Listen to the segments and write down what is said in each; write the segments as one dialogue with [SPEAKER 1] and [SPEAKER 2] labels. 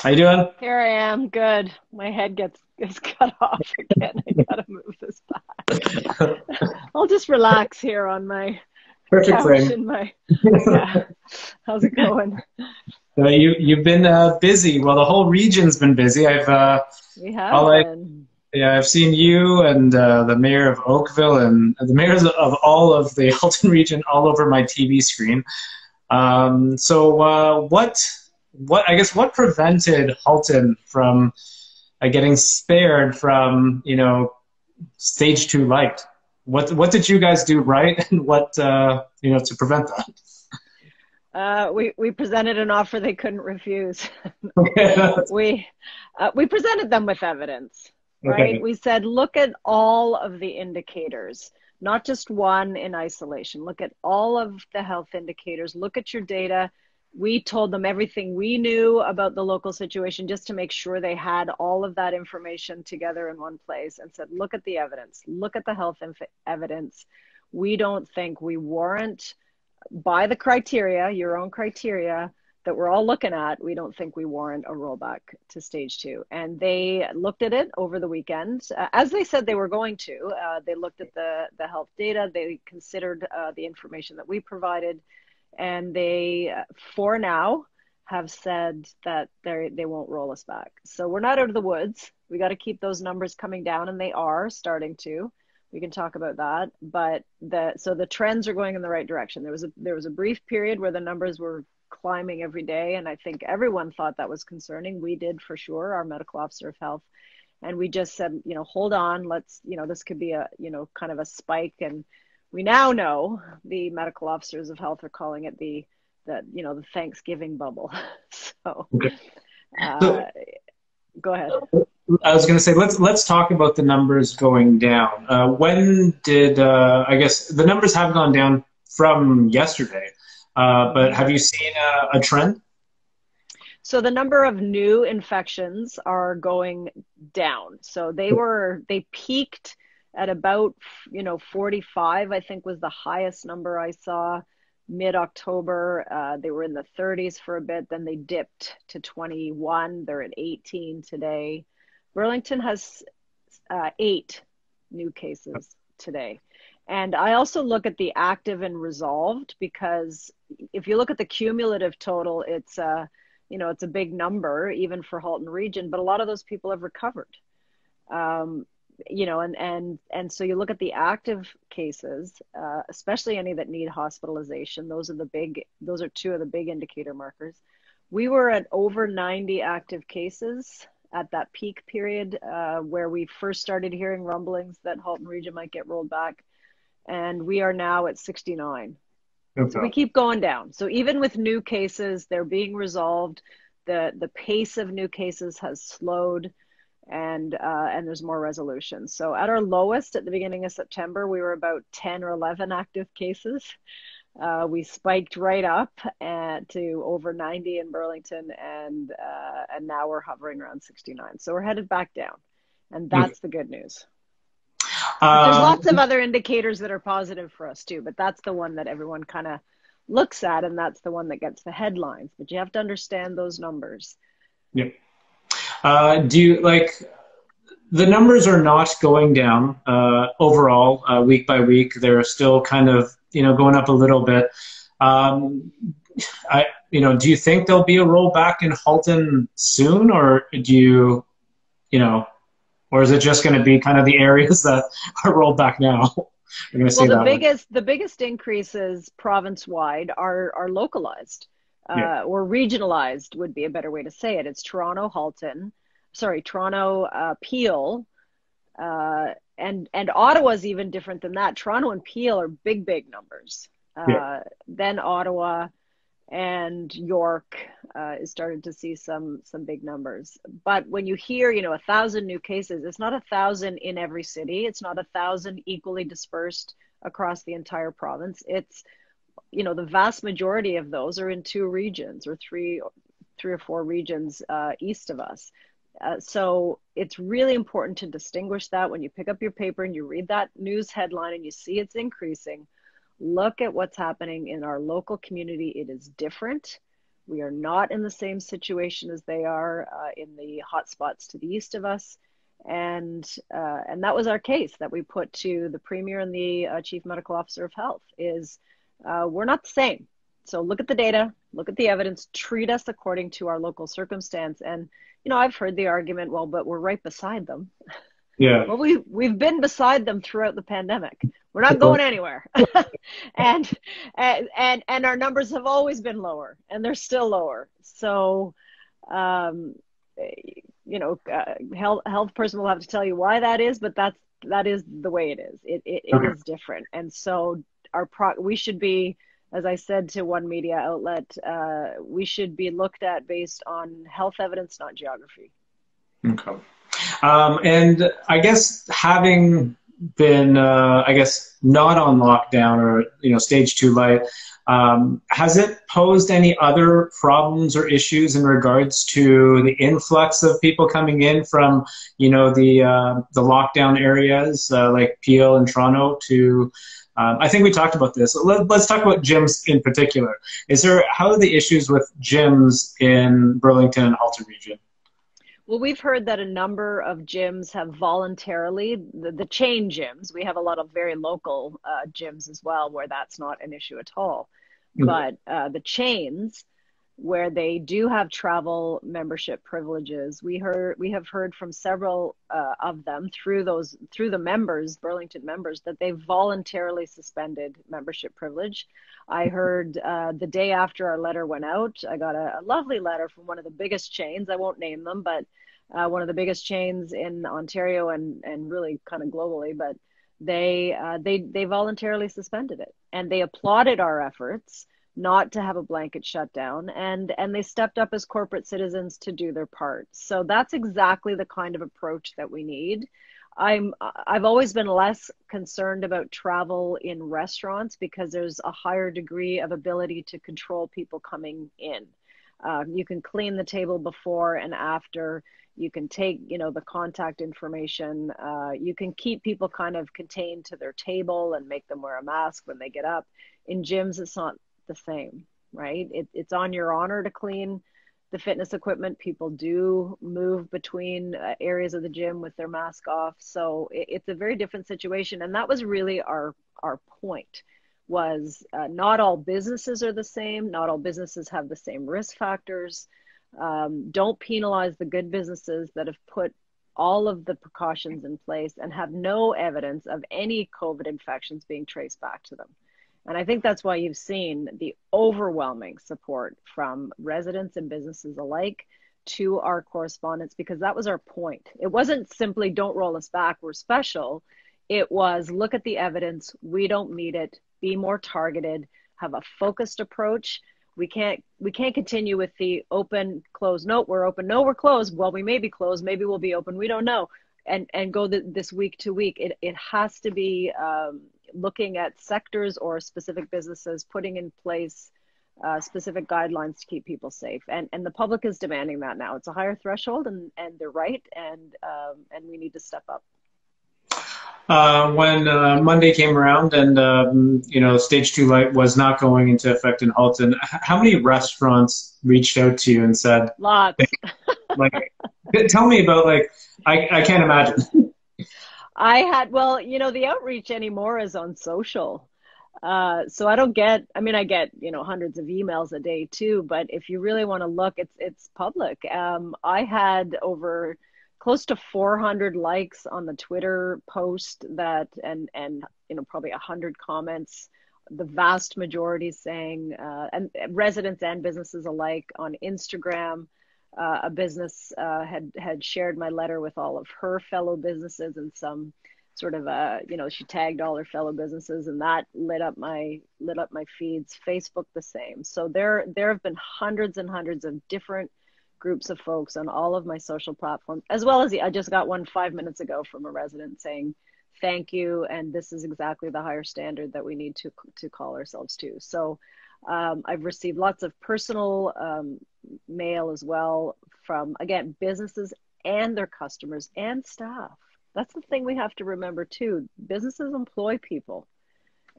[SPEAKER 1] How you doing?
[SPEAKER 2] Here I am. Good. My head gets cut off again. I gotta move this back. I'll just relax here on my
[SPEAKER 1] Perfect
[SPEAKER 2] couch
[SPEAKER 1] frame.
[SPEAKER 2] in my yeah. How's it going?
[SPEAKER 1] You've been busy. Well, the whole region's been busy.
[SPEAKER 2] We have
[SPEAKER 1] all I
[SPEAKER 2] been.
[SPEAKER 1] yeah, I've seen you and the mayor of Oakville and the mayors of all of the Halton region all over my TV screen. What I guess what prevented Halton from getting spared from stage two light? What did you guys do right, and what to prevent that?
[SPEAKER 2] We presented an offer they couldn't refuse.
[SPEAKER 1] Okay,
[SPEAKER 2] We presented them with evidence, right?
[SPEAKER 1] okay.
[SPEAKER 2] We said, look at all of the indicators, not just one in isolation. Look at all of the health indicators. Look at your data. We told them everything we knew about the local situation just to make sure they had all of that information together in one place, and said, look at the evidence. Look at the health evidence. We don't think we warrant, by the criteria, your own criteria that we're all looking at, we don't think we warrant a rollback to stage two. And they looked at it over the weekend, as they said they were going to. They looked at the health data, they considered the information that we provided, and they, for now, have said that they won't roll us back. So we're not out of the woods. We got to keep those numbers coming down, and they are starting to. We can talk about that, but the trends are going in the right direction. There was a brief period where the numbers were climbing every day, and I think everyone thought that was concerning. We did, for sure, our medical officer of health, and we just said, hold on, let's, this could be a, kind of a spike. And we now know the medical officers of health are calling it the Thanksgiving bubble. So
[SPEAKER 1] Okay.
[SPEAKER 2] uh,
[SPEAKER 1] So
[SPEAKER 2] go ahead.
[SPEAKER 1] I was going to say let's talk about the numbers going down. When did I guess the numbers have gone down from yesterday, but
[SPEAKER 2] Mhm.
[SPEAKER 1] have you seen a trend?
[SPEAKER 2] So the number of new infections are going down. So they peaked at about, 45, I think was the highest number I saw mid-October. They were in the 30s for a bit, then they dipped to 21. They're at 18 today. Burlington has 8 new cases today. And I also look at the active and resolved, because if you look at the cumulative total, it's a big number even for Halton Region, but a lot of those people have recovered. Um, and so you look at the active cases, especially any that need hospitalization. Those are two of the big indicator markers. We were at over 90 active cases at that peak period, where we first started hearing rumblings that Halton Region might get rolled back, and we are now at 69. So we
[SPEAKER 1] Okay.
[SPEAKER 2] keep going down. So even with new cases, they're being resolved. The pace of new cases has slowed, and there's more resolution. So at our lowest at the beginning of September, we were about 10 or 11 active cases. We spiked right up to over 90 in Burlington, and now we're hovering around 69. So we're headed back down, and
[SPEAKER 1] Okay.
[SPEAKER 2] that's the good news. But there's
[SPEAKER 1] Um,
[SPEAKER 2] lots of other indicators that are positive for us too, but that's the one that everyone kind of looks at, and that's the one that gets the headlines. But you have to understand those numbers.
[SPEAKER 1] yeah. Do you like the numbers are not going down overall week by week? They're still kind of going up a little bit. Um, do you think there'll be a rollback in Halton soon, or you know, or is it just going to be kind of the areas that are rolled back now? I'm going to
[SPEAKER 2] Well,
[SPEAKER 1] say
[SPEAKER 2] the
[SPEAKER 1] that way.
[SPEAKER 2] biggest increases province wide are localized,
[SPEAKER 1] Yeah.
[SPEAKER 2] or regionalized would be a better way to say it. It's Toronto, Halton, sorry, Toronto, Peel, and Ottawa's even different than that. Toronto and Peel are big numbers.
[SPEAKER 1] Yeah.
[SPEAKER 2] Then Ottawa and York is starting to see some big numbers. But when you hear, 1,000 new cases, it's not 1,000 in every city. It's not 1,000 equally dispersed across the entire province. It's, the vast majority of those are in two regions, or three or four regions east of us. So it's really important to distinguish that when you pick up your paper and you read that news headline and you see it's increasing. Look at what's happening in our local community. It is different. We are not in the same situation as they are in the hotspots to the east of us. And that was our case that we put to the Premier and the Chief Medical Officer of Health is we're not the same. So look at the data, look at the evidence, treat us according to our local circumstance. And, you know, I've heard the argument, well, but we're right beside them.
[SPEAKER 1] Yeah.
[SPEAKER 2] Well, we've been beside them throughout the pandemic. We're not going anywhere. and our numbers have always been lower, and they're still lower. So, you know, health person will have to tell you why that is, but that is the way it is. It is different. And so we should be, as I said to one media outlet, we should be looked at based on health evidence, not geography.
[SPEAKER 1] Okay. And I guess having been, I guess, not on lockdown or, you know, stage 2 light, has it posed any other problems or issues in regards to the influx of people coming in from, you know, the lockdown areas like Peel and Toronto to, I think we talked about this. Let's talk about gyms in particular. How are the issues with gyms in Burlington and Halton region?
[SPEAKER 2] Well, we've heard that a number of gyms have voluntarily, the chain gyms, we have a lot of very local gyms as well where that's not an issue at all. But the chains where they do have travel membership privileges, we have heard from several of them through the members, Burlington members, that they voluntarily suspended membership privilege. I heard the day after our letter went out, I got a lovely letter from one of the biggest chains. I won't name them, but one of the biggest chains in Ontario and really kind of globally. But they voluntarily suspended it, and they applauded our efforts not to have a blanket shutdown, and they stepped up as corporate citizens to do their part. So that's exactly the kind of approach that we need. I've always been less concerned about travel in restaurants because there's a higher degree of ability to control people coming in. You can clean the table before and after. You can take, you know, the contact information. You can keep people kind of contained to their table and make them wear a mask when they get up. In gyms, it's not the same, right? It's on your honor to clean the fitness equipment. People do move between areas of the gym with their mask off. So it's a very different situation. And that was really our point was not all businesses are the same. Not all businesses have the same risk factors. Don't penalize the good businesses that have put all of the precautions in place and have no evidence of any COVID infections being traced back to them. And I think that's why you've seen the overwhelming support from residents and businesses alike to our correspondence, because that was our point. It wasn't simply don't roll us back, we're special. It was look at the evidence, we don't meet it, be more targeted, have a focused approach. We can't continue with the open, close, no, we're open, no, we're closed. Well, we may be closed, maybe we'll be open, we don't know. And go this week to week. It has to be looking at sectors or specific businesses, putting in place specific guidelines to keep people safe. And the public is demanding that now. It's a higher threshold, and they're right, and we need to step up.
[SPEAKER 1] When Monday came around and, you know, stage 2 light was not going into effect in Halton, how many restaurants reached out to you and said,
[SPEAKER 2] lots.
[SPEAKER 1] Like, tell me about, like, I can't imagine.
[SPEAKER 2] Well, you know, the outreach anymore is on social. So I get, you know, hundreds of emails a day too, but if you really want to look, it's public. I had over close to 400 likes on the Twitter post and you know, probably 100 comments, the vast majority saying, and residents and businesses alike on Instagram. A business had shared my letter with all of her fellow businesses and some sort of you know, she tagged all her fellow businesses, and that lit up my feeds. Facebook the same. So there have been hundreds and hundreds of different groups of folks on all of my social platforms, as well as I just got one 5 minutes ago from a resident saying thank you, and this is exactly the higher standard that we need to call ourselves to. So I've received lots of personal mail as well from, again, businesses and their customers and staff. That's the thing we have to remember too. Businesses employ people,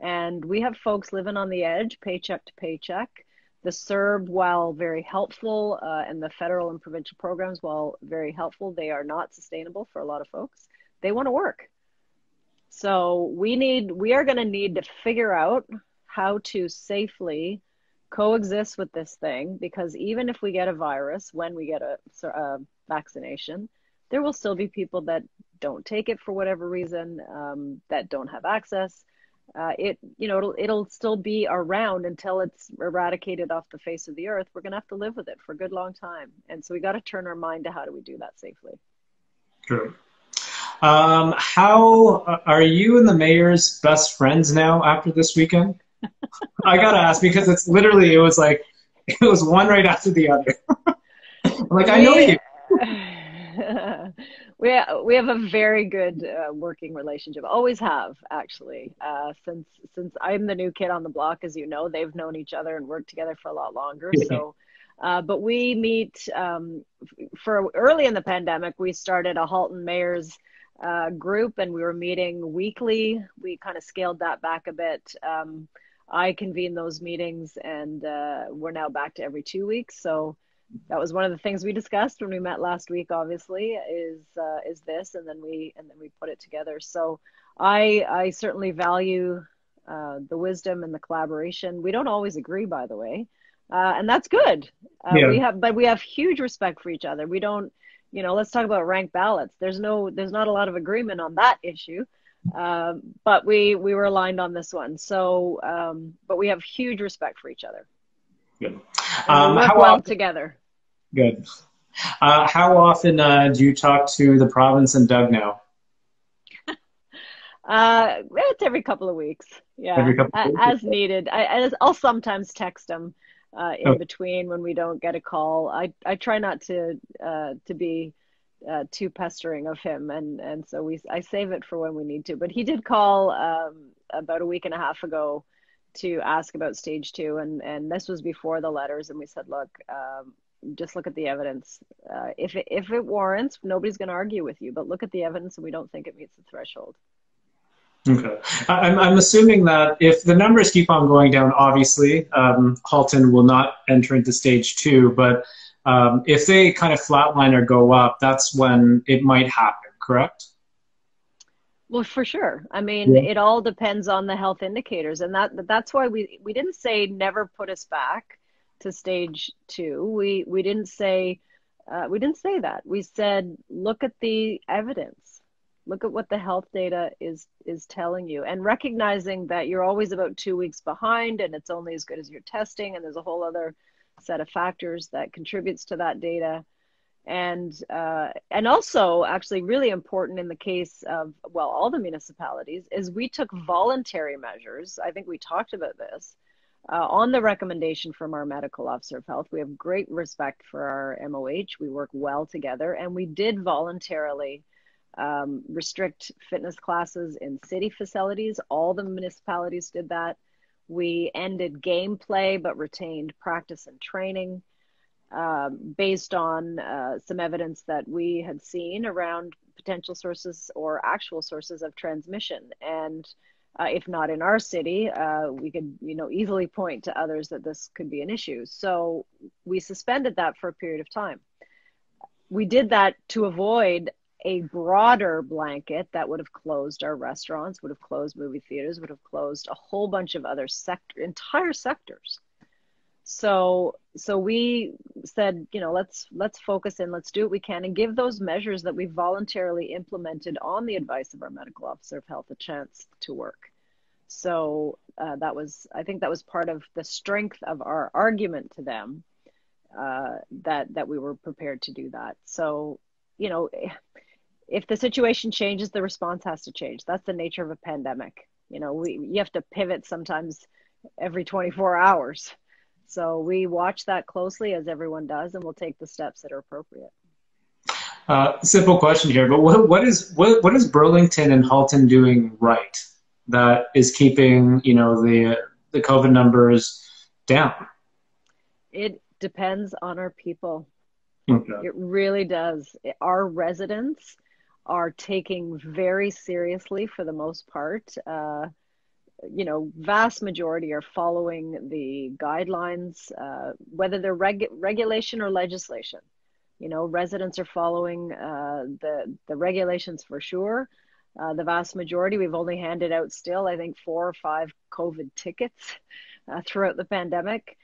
[SPEAKER 2] and we have folks living on the edge, paycheck to paycheck. The CERB, while very helpful, and the federal and provincial programs, while very helpful, they are not sustainable for a lot of folks. They want to work. So we are going to need to figure out how to safely coexist with this thing, because even if we get a virus, when we get a vaccination, there will still be people that don't take it for whatever reason, that don't have access. It'll still be around until it's eradicated off the face of the earth. We're going to have to live with it for a good long time. And so we got to turn our mind to how do we do that safely.
[SPEAKER 1] True. How are you and the mayor's best friends now after this weekend? I gotta ask, because it was one right after the other. I know you.
[SPEAKER 2] We have a very good working relationship. Always have, actually. Since I'm the new kid on the block, as you know, they've known each other and worked together for a lot longer. So, but we meet for early in the pandemic. We started a Halton Mayors group, and we were meeting weekly. We kind of scaled that back a bit. I convene those meetings, and we're now back to every 2 weeks. So that was one of the things we discussed when we met last week, obviously, is this, and then we put it together. So I certainly value the wisdom and the collaboration. We don't always agree, by the way, and that's good. We have huge respect for each other. We don't, let's talk about ranked ballots. There's not a lot of agreement on that issue, but we were aligned on this one. So, but we have huge respect for each other.
[SPEAKER 1] Good.
[SPEAKER 2] We work well together.
[SPEAKER 1] Good. How often do you talk to the province and Doug now?
[SPEAKER 2] It's every couple of weeks. Yeah,
[SPEAKER 1] every couple of weeks?
[SPEAKER 2] As needed. I'll sometimes text him in between when we don't get a call. I try not to be too pestering of him, and so I save it for when we need to. But he did call about a week and a half ago to ask about stage 2, and this was before the letters, and we said, look, just look at the evidence. If it warrants, nobody's going to argue with you, but look at the evidence, and we don't think it meets the threshold.
[SPEAKER 1] Okay. I'm assuming that if the numbers keep on going down, obviously, Halton will not enter into stage 2, but if they kind of flatline or go up, that's when it might happen, correct?
[SPEAKER 2] Well, for sure. I mean, It all depends on the health indicators, and that's why we didn't say never put us back to stage 2. We didn't say that. We said look at the evidence, look at what the health data is telling you, and recognizing that you're always about 2 weeks behind, and it's only as good as your testing, and there's a whole other set of factors that contributes to that data. And also, actually, really important in the case of, well, all the municipalities, is we took voluntary measures. I think we talked about this on the recommendation from our medical officer of health. We have great respect for our MOH. We work well together, and we did voluntarily restrict fitness classes in city facilities. All the municipalities did that. We ended gameplay but retained practice and training, based on some evidence that we had seen around potential sources or actual sources of transmission. And if not in our city, we could easily point to others that this could be an issue. So we suspended that for a period of time. We did that to avoid a broader blanket that would have closed our restaurants, would have closed movie theaters, would have closed a whole bunch of other entire sectors. So we said, let's focus in, let's do what we can, and give those measures that we voluntarily implemented on the advice of our medical officer of health a chance to work. So I think that was part of the strength of our argument to them, that we were prepared to do that. So, if the situation changes, the response has to change. That's the nature of a pandemic. You have to pivot sometimes every 24 hours. So we watch that closely, as everyone does, and we'll take the steps that are appropriate.
[SPEAKER 1] Simple question here, but what is Burlington and Halton doing right that is keeping the COVID numbers down? It
[SPEAKER 2] depends on our people.
[SPEAKER 1] Okay.
[SPEAKER 2] It really does. Our residents are taking very seriously, for the most part, vast majority are following the guidelines, whether they're regulation or legislation. Residents are following the regulations for sure. The vast majority, we've only handed out still, I think, 4 or 5 COVID tickets throughout the pandemic,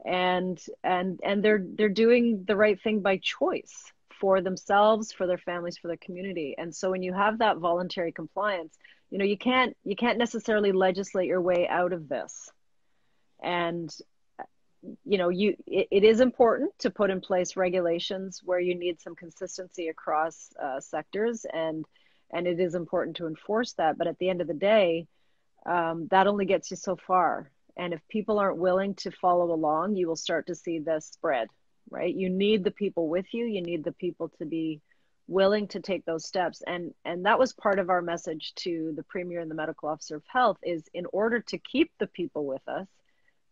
[SPEAKER 2] and they're doing the right thing by choice for themselves, for their families, for their community. And so when you have that voluntary compliance, you can't necessarily legislate your way out of this. And it is important to put in place regulations where you need some consistency across sectors, and it is important to enforce that. But at the end of the day, that only gets you so far. And if people aren't willing to follow along, you will start to see this spread, right? You need the people with you. You need the people to be willing to take those steps. And that was part of our message to the Premier and the Medical Officer of Health, is in order to keep the people with us,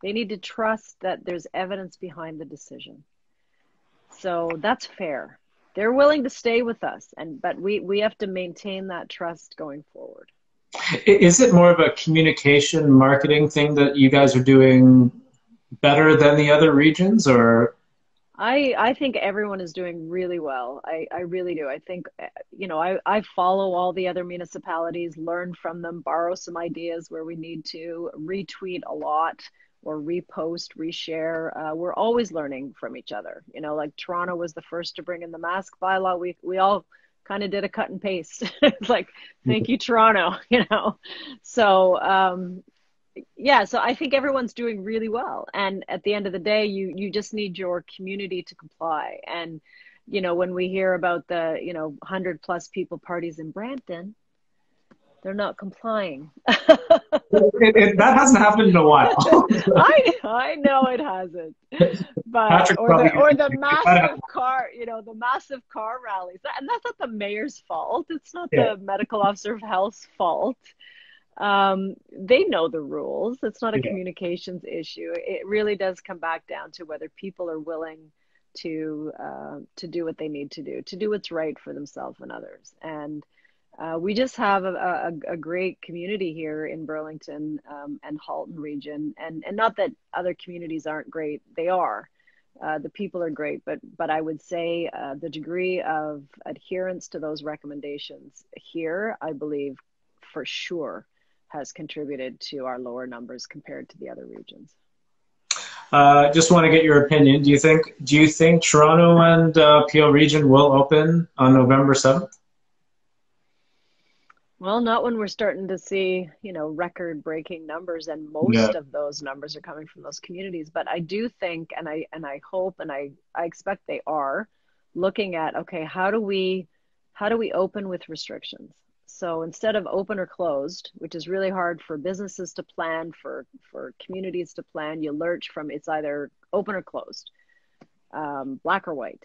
[SPEAKER 2] they need to trust that there's evidence behind the decision. So that's fair. They're willing to stay with us, but we have to maintain that trust going forward.
[SPEAKER 1] Is it more of a communication marketing thing that you guys are doing better than the other regions, or?
[SPEAKER 2] I think everyone is doing really well. I really do. I think, I follow all the other municipalities, learn from them, borrow some ideas where we need to, retweet a lot or repost, reshare. We're always learning from each other. Like Toronto was the first to bring in the mask bylaw. We all kind of did a cut and paste. It's like, thank you, Toronto, So, so I think everyone's doing really well. And at the end of the day, you just need your community to comply. And, when we hear about the, 100+ people parties in Brampton, they're not complying.
[SPEAKER 1] That hasn't happened in a while.
[SPEAKER 2] I know it hasn't. But or the massive car, the massive car rallies. And that's not the mayor's fault. It's not the medical officer of health's fault. They know the rules. It's not a communications issue. It really does come back down to whether people are willing to do what they need to do what's right for themselves and others. And we just have a great community here in Burlington and Halton region, and not that other communities aren't great. They are. The people are great, but I would say the degree of adherence to those recommendations here, I believe, for sure, has contributed to our lower numbers compared to the other regions.
[SPEAKER 1] Just want to get your opinion. Do you think Toronto and Peel region will open on November 7th?
[SPEAKER 2] Well, not when we're starting to see, record-breaking numbers, and most of those numbers are coming from those communities. But I do think, and I hope, and I expect they are looking at, okay, how do we open with restrictions? So instead of open or closed, which is really hard for businesses to plan, for communities to plan, you lurch from it's either open or closed, black or white.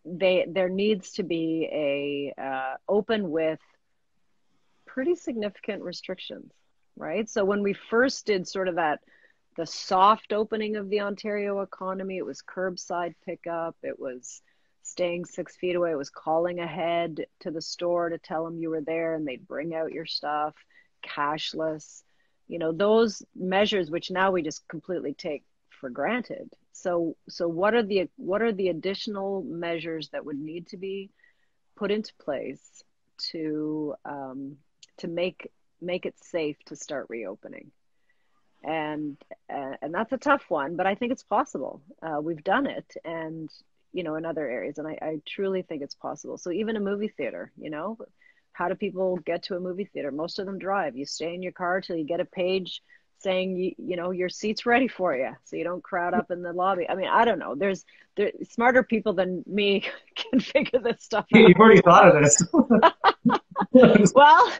[SPEAKER 2] There needs to be a open with pretty significant restrictions, right? So when we first did sort of the soft opening of the Ontario economy, it was curbside pickup, it was staying 6 feet away, it was calling ahead to the store to tell them you were there and they'd bring out your stuff, cashless, those measures which now we just completely take for granted. So what are the additional measures that would need to be put into place to make it safe to start reopening? And that's a tough one, but I think it's possible. We've done it, and in other areas, and I truly think it's possible. So even a movie theater, how do people get to a movie theater? Most of them drive. You stay in your car till you get a page saying your seat's ready for you, so you don't crowd up in the lobby. I mean, I don't know. There's smarter people than me can figure this stuff out.
[SPEAKER 1] You've already thought of this.
[SPEAKER 2] Well,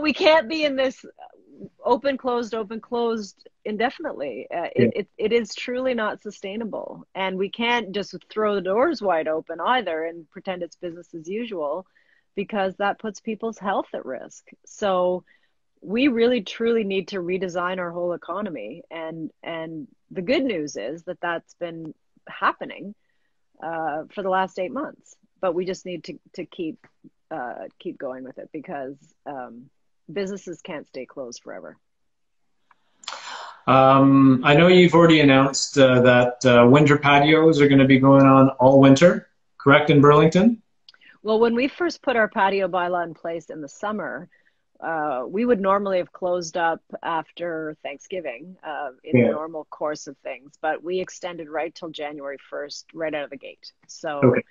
[SPEAKER 2] we can't be in this open, closed indefinitely. It is truly not sustainable. And we can't just throw the doors wide open either and pretend it's business as usual, because that puts people's health at risk. So we really truly need to redesign our whole economy. And the good news is that that's been happening for the last 8 months, but we just need to keep going with it, because businesses can't stay closed forever.
[SPEAKER 1] I know you've already announced that winter patios are going to be going on all winter, correct, in Burlington?
[SPEAKER 2] Well, when we first put our patio bylaw in place in the summer, we would normally have closed up after Thanksgiving in the
[SPEAKER 1] Yeah.
[SPEAKER 2] normal course of things, but we extended right till January 1st, right out of the gate. So
[SPEAKER 1] Okay.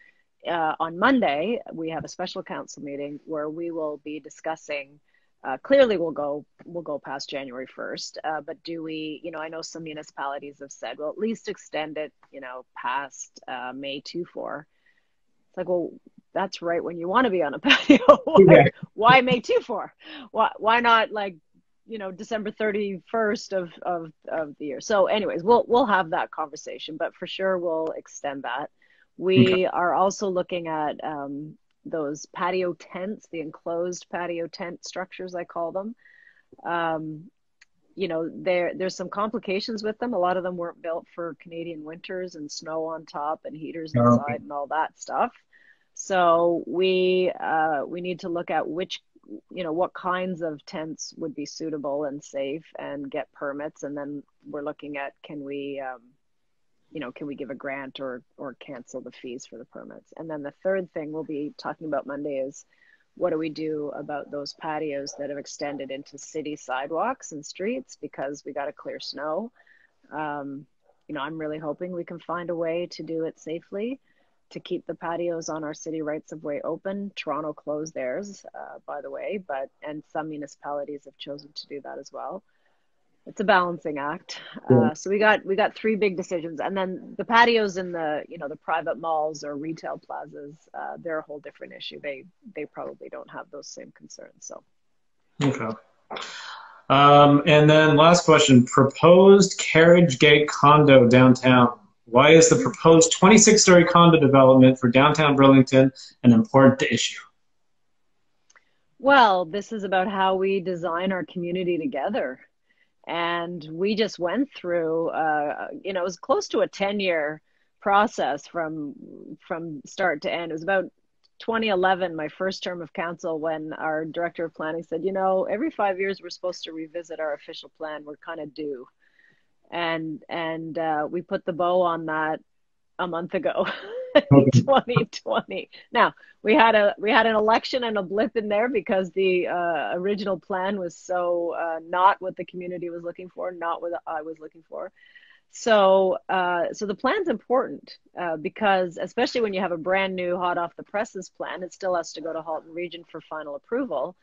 [SPEAKER 2] on Monday, we have a special council meeting where we will be discussing. Clearly, we'll go past January 1st, but do we? I know some municipalities have said, well, at least extend it, past May 24. It's like, well, that's right when you want to be on a patio.
[SPEAKER 1] Yeah.
[SPEAKER 2] Why May 24? Why not like, December 31st of the year? So anyways, we'll have that conversation, but for sure we'll extend that.
[SPEAKER 1] Okay.
[SPEAKER 2] We are also looking at those patio tents, the enclosed patio tent structures, I call them. Um, there's some complications with them. A lot of them weren't built for Canadian winters and snow on top and heaters
[SPEAKER 1] Okay.
[SPEAKER 2] inside and all that stuff. So we need to look at what kinds of tents would be suitable and safe and get permits. And then we're looking at can we give a grant or cancel the fees for the permits? And then the third thing we'll be talking about Monday is what do we do about those patios that have extended into city sidewalks and streets because we got to clear snow. Um, I'm really hoping we can find a way to do it safely, to keep the patios on our city rights of way open. Toronto closed theirs, by the way, and some municipalities have chosen to do that as well. It's a balancing act.
[SPEAKER 1] Yeah.
[SPEAKER 2] So we got three big decisions, and then the patios in the private malls or retail plazas, they're a whole different issue. They probably don't have those same concerns. So
[SPEAKER 1] Okay. And then last question, proposed carriage gate condo downtown. Why is the proposed 26-story condo development for downtown Burlington an important issue?
[SPEAKER 2] well, this is about how we design our community together. And we just went through it was close to a 10-year process from start to end. It was about 2011, my first term of council, when our director of planning said, every 5 years we're supposed to revisit our official plan. We're kind of due. And we put the bow on that a month ago in
[SPEAKER 1] Okay.
[SPEAKER 2] 2020. Now we had an election and a blip in there because the original plan was so not what the community was looking for, not what I was looking for. So the plan's important because especially when you have a brand new hot off the presses plan, it still has to go to Halton Region for final approval.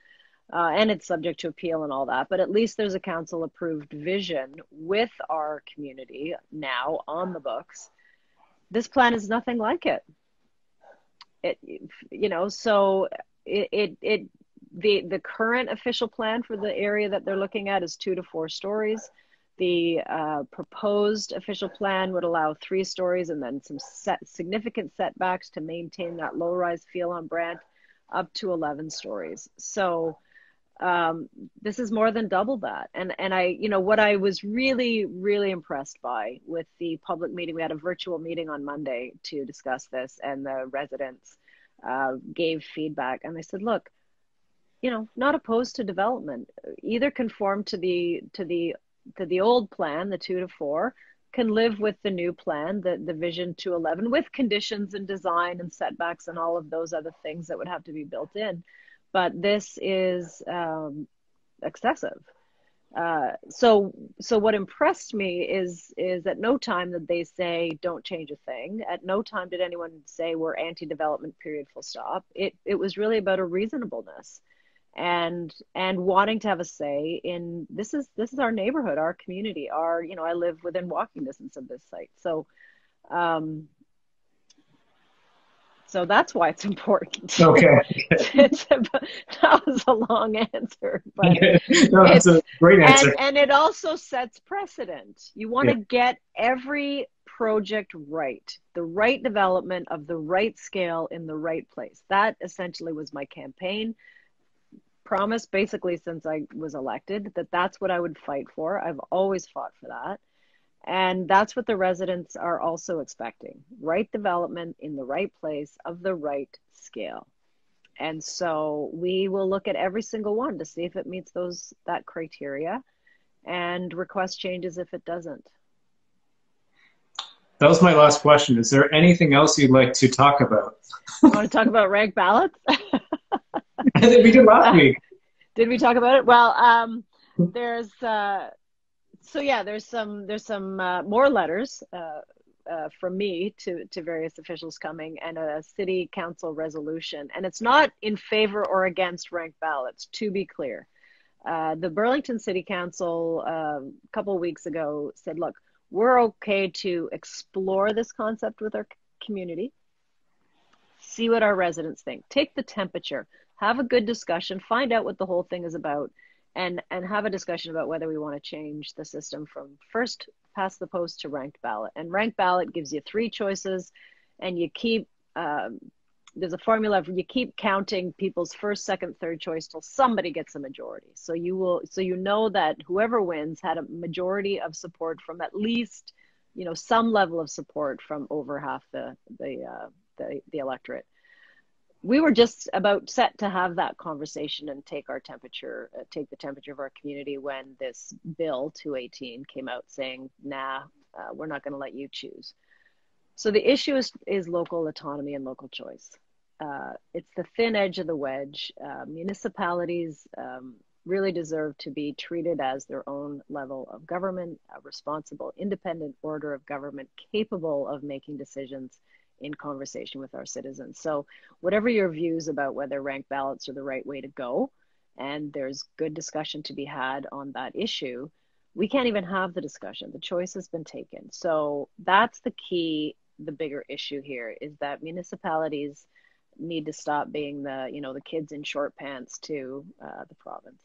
[SPEAKER 2] And it's subject to appeal and all that, but at least there's a council approved vision with our community now on the books. This plan is nothing like it. So the current official plan for the area that they're looking at is 2 to 4 stories. The proposed official plan would allow 3 stories and then some significant setbacks to maintain that low-rise feel on Brant up to 11 stories. So this is more than double that. And what I was really, really impressed by with the public meeting, we had a virtual meeting on Monday to discuss this, and the residents gave feedback, and they said, look, not opposed to development, either conform to the old plan, the 2 to 4, can live with the new plan, the vision to 11, with conditions and design and setbacks and all of those other things that would have to be built in. But this is excessive. So what impressed me is at no time did they say don't change a thing. At no time did anyone say we're anti-development, period, full stop. It was really about a reasonableness and wanting to have a say in this is our neighborhood, our community, I live within walking distance of this site. So that's why it's important.
[SPEAKER 1] Okay.
[SPEAKER 2] That was a long answer, but
[SPEAKER 1] No, that's a great answer.
[SPEAKER 2] and it also sets precedent. You want
[SPEAKER 1] Yeah.
[SPEAKER 2] to get every project right, the right development of the right scale in the right place. That essentially was my campaign promise, basically, since I was elected, that's what I would fight for. I've always fought for that. And that's what the residents are also expecting, right development in the right place of the right scale. And so we will look at every single one to see if it meets that criteria. and request changes if it doesn't.
[SPEAKER 1] That was my last question. Is there anything else you'd like to talk about?
[SPEAKER 2] You want to talk about ranked ballots?
[SPEAKER 1] I think we did last week.
[SPEAKER 2] Did we talk about it? Well, there's some more letters from me to various officials coming, and a city council resolution. And it's not in favor or against ranked ballots, to be clear. The Burlington City Council a couple of weeks ago said, look, we're okay to explore this concept with our community, see what our residents think, take the temperature, have a good discussion, find out what the whole thing is about, and have a discussion about whether we want to change the system from first past the post to ranked ballot. And ranked ballot gives you 3 choices, and you keep there's a formula for, you keep counting people's first, second, third choice till somebody gets a majority. So you know that whoever wins had a majority of support from at least, some level of support from over half the electorate. We were just about set to have that conversation and take the temperature of our community when this bill 218 came out saying, nah, we're not going to let you choose. So the issue is local autonomy and local choice. It's the thin edge of the wedge. Municipalities really deserve to be treated as their own level of government, a responsible, independent order of government capable of making decisions in conversation with our citizens. So whatever your views about whether ranked ballots are the right way to go, and there's good discussion to be had on that issue, we can't even have the discussion. The choice has been taken. So that's the key. The bigger issue here is that municipalities need to stop being the kids in short pants to the province.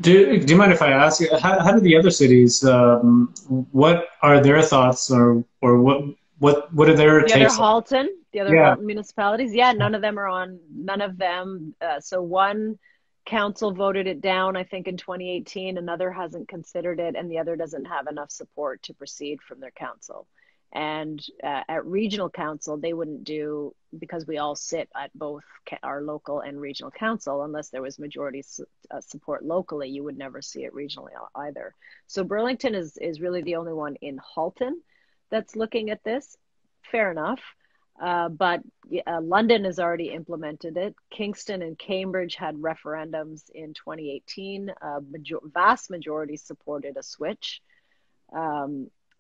[SPEAKER 1] Do you mind if I ask you, how do the other cities, what are their thoughts, or what are their takes?
[SPEAKER 2] The other Halton municipalities, none of them. So one council voted it down, I think in 2018, another hasn't considered it, and the other doesn't have enough support to proceed from their council. And at regional council, they wouldn't do, because we all sit at both our local and regional council, unless there was majority support locally, you would never see it regionally either. So Burlington is really the only one in Halton that's looking at this. Fair enough. But London has already implemented it. Kingston and Cambridge had referendums in 2018. Vast majority supported a switch.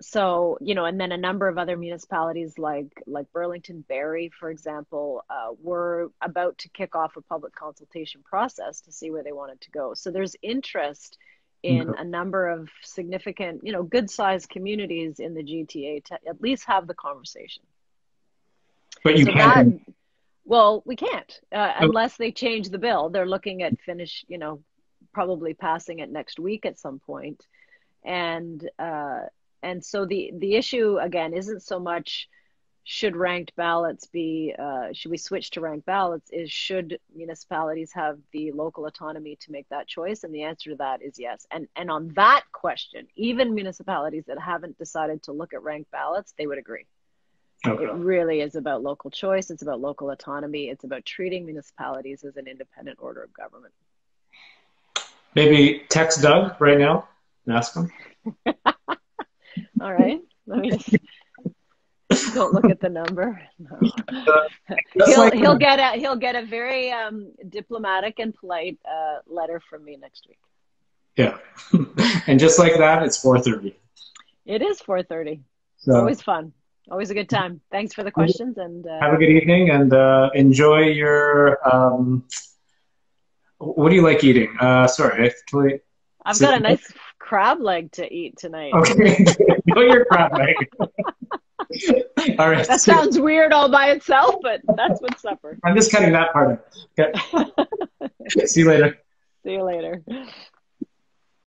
[SPEAKER 2] So, and then a number of other municipalities like Burlington, Barrie, for example, were about to kick off a public consultation process to see where they wanted to go. So there's interest in a number of significant, good-sized communities in the GTA to at least have the conversation.
[SPEAKER 1] But you can't.
[SPEAKER 2] Well, we can't unless they change the bill. They're looking at probably passing it next week at some point. And so the issue, again, isn't so much should ranked ballots be, should we switch to ranked ballots, is should municipalities have the local autonomy to make that choice? And the answer to that is yes. And on that question, even municipalities that haven't decided to look at ranked ballots, they would agree. Okay. It really is about local choice. It's about local autonomy. It's about treating municipalities as an independent order of government.
[SPEAKER 1] Maybe text Doug right now and ask him.
[SPEAKER 2] All right. Let me just don't look at the number. No. He'll get a very diplomatic and polite letter from me next week.
[SPEAKER 1] Yeah. And just like that, it's 4:30. It
[SPEAKER 2] is 4:30. So, always fun. Always a good time. Thanks for the questions, and
[SPEAKER 1] have a good evening, and enjoy your what do you like eating? Sorry,
[SPEAKER 2] I've got a nice crab leg to eat tonight.
[SPEAKER 1] Okay. Enjoy your crab leg. All right.
[SPEAKER 2] That sounds weird all by itself, but that's what's supper.
[SPEAKER 1] I'm just cutting that part out. Okay. See you later.
[SPEAKER 2] See you later.